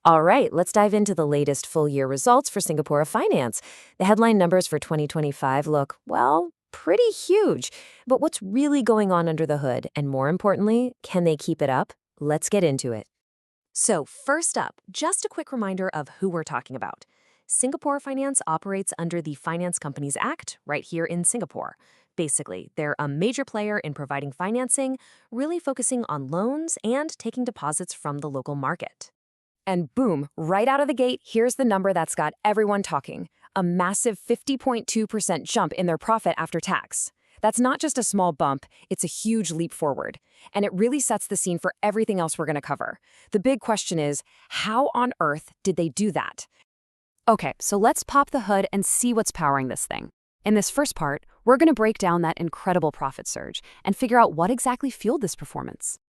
All right, let's dive into the latest full-year results for Singapura Finance. The headline numbers for 2025 look, well, pretty huge. But what's really going on under the hood? And more importantly, can they keep it up? Let's get into it. So first up, just a quick reminder of who we're talking about. Singapore Finance operates under the Finance Companies Act right here in Singapore. Basically, they're a major player in providing financing, really focusing on loans and taking deposits from the local market. And boom, right out of the gate, here's the number that's got everyone talking. A massive 50.2% jump in their profit after tax. That's not just a small bump, it's a huge leap forward. And it really sets the scene for everything else we're going to cover. The big question is, how on earth did they do that? Okay, so let's pop the hood and see what's powering this thing. In this first part, we're going to break down that incredible profit surge and figure out what exactly fueled this performance.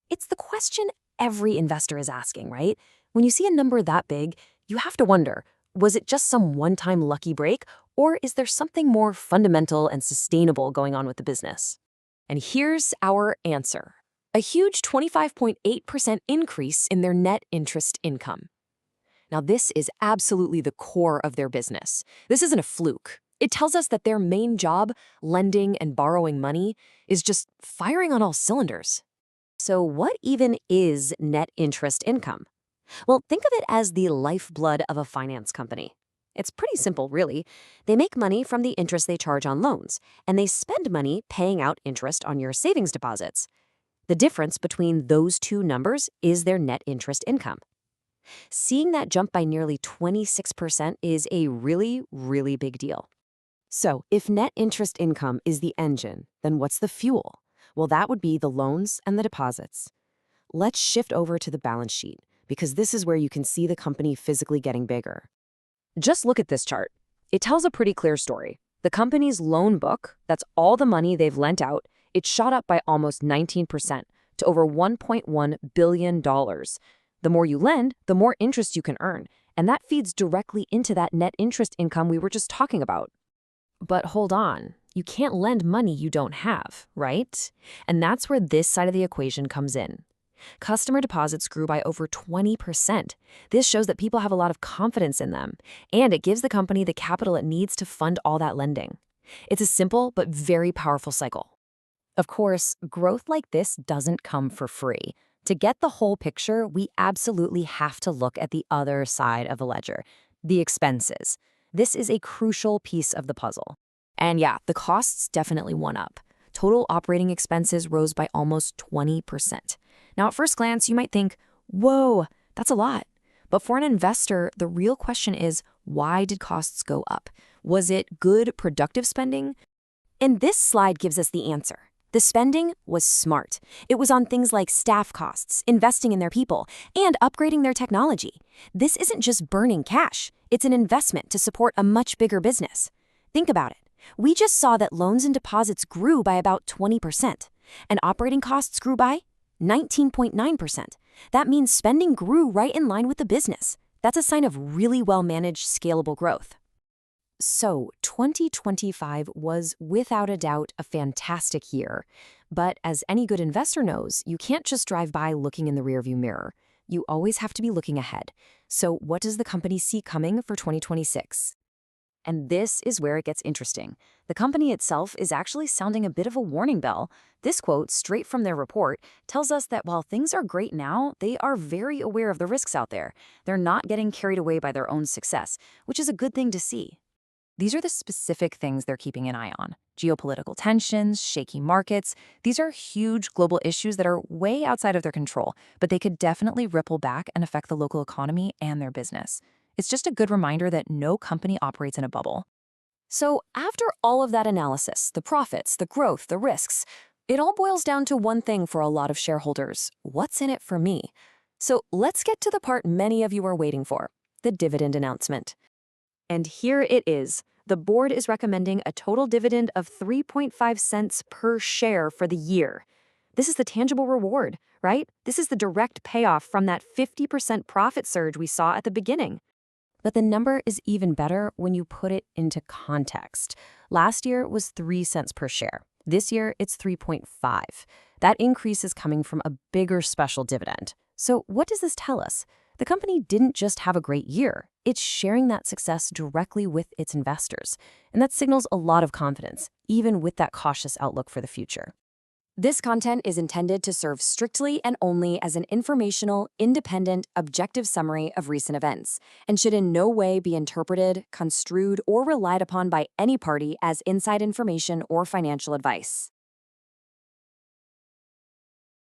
It's the question every investor is asking, right? When you see a number that big, you have to wonder, was it just some one-time lucky break, or is there something more fundamental and sustainable going on with the business? And here's our answer. A huge 25.8% increase in their net interest income. Now, this is absolutely the core of their business. This isn't a fluke. It tells us that their main job, lending and borrowing money, is just firing on all cylinders. So what even is net interest income? Well, think of it as the lifeblood of a finance company. It's pretty simple, really. They make money from the interest they charge on loans, and they spend money paying out interest on your savings deposits. The difference between those two numbers is their net interest income. Seeing that jump by nearly 26% is a really, really big deal. So, if net interest income is the engine, then what's the fuel? Well, that would be the loans and the deposits. Let's shift over to the balance sheet, because this is where you can see the company physically getting bigger. Just look at this chart. It tells a pretty clear story. The company's loan book, that's all the money they've lent out, it shot up by almost 19% to over $1.1 billion. The more you lend, the more interest you can earn, and that feeds directly into that net interest income we were just talking about. But hold on, you can't lend money you don't have, right? And that's where this side of the equation comes in. Customer deposits grew by over 20%. This shows that people have a lot of confidence in them, and it gives the company the capital it needs to fund all that lending. It's a simple but very powerful cycle. Of course, growth like this doesn't come for free. To get the whole picture, we absolutely have to look at the other side of the ledger, the expenses. This is a crucial piece of the puzzle. And yeah, the costs definitely went up. Total operating expenses rose by almost 20%. Now, at first glance, you might think, whoa, that's a lot. But for an investor, the real question is, why did costs go up? Was it good, productive spending? And this slide gives us the answer. The spending was smart. It was on things like staff costs, investing in their people, and upgrading their technology. This isn't just burning cash. It's an investment to support a much bigger business. Think about it. We just saw that loans and deposits grew by about 20%, and operating costs grew by 19.9%. That means spending grew right in line with the business. That's a sign of really well-managed, scalable growth. So, 2025 was without a doubt a fantastic year. But as any good investor knows, you can't just drive by looking in the rearview mirror. You always have to be looking ahead. So, what does the company see coming for 2026? And this is where it gets interesting. The company itself is actually sounding a bit of a warning bell. This quote, straight from their report, tells us that while things are great now, they are very aware of the risks out there. They're not getting carried away by their own success, which is a good thing to see. These are the specific things they're keeping an eye on. Geopolitical tensions, shaky markets. These are huge global issues that are way outside of their control, but they could definitely ripple back and affect the local economy and their business. It's just a good reminder that no company operates in a bubble. So after all of that analysis, the profits, the growth, the risks, it all boils down to one thing for a lot of shareholders. What's in it for me? So let's get to the part many of you are waiting for, the dividend announcement. And here it is. The board is recommending a total dividend of 3.5 cents per share for the year. This is the tangible reward, right? This is the direct payoff from that 50% profit surge we saw at the beginning. But the number is even better when you put it into context. Last year was 3 cents per share. This year, it's 3.5. That increase is coming from a bigger special dividend. So what does this tell us? The company didn't just have a great year, it's sharing that success directly with its investors. And that signals a lot of confidence, even with that cautious outlook for the future. This content is intended to serve strictly and only as an informational, independent, objective summary of recent events, and should in no way be interpreted, construed, or relied upon by any party as inside information or financial advice.